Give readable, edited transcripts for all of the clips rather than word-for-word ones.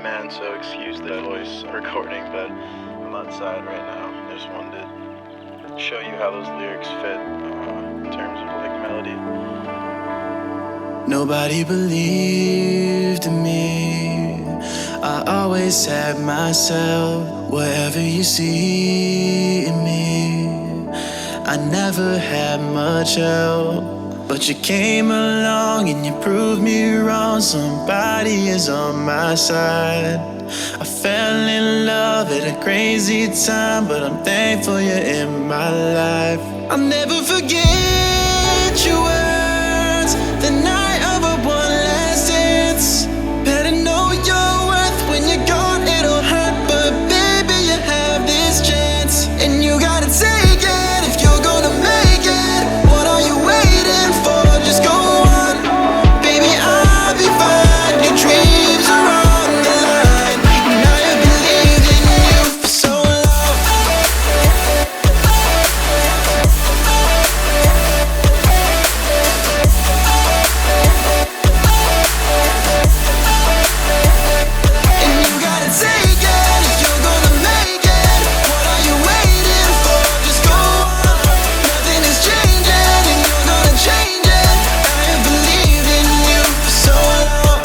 man, so excuse the voice recording, but I'm outside right now. I just wanted to show you how those lyrics fit in terms of like melody. Nobody believed in me. I always had myself. Whatever you see in me, I never had much help. But you came along and you proved me wrong. Somebody is on my side. I fell in love at a crazy time, but I'm thankful you're in my life. I'll never forget your words the night of our one last dance. Better know your worth when you're gone, it'll hurt, but baby, you have this chance, and you gotta take it if you're gonna make it. What are you waiting for? Just go on, baby, I'll be fine. Your dreams are on the line, and I have believed in you for so long. And you gotta take it if you're gonna make it. What are you waiting for? Just go on. Nothing is changing, and you're gonna change it. I have believed in you for so long.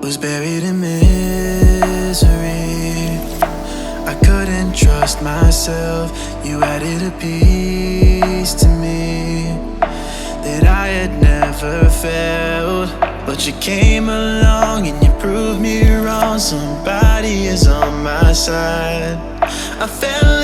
Was buried in misery. I couldn't trust myself. You added a piece to me that I had never felt. But you came along and you proved me wrong. Somebody is on my side. I fell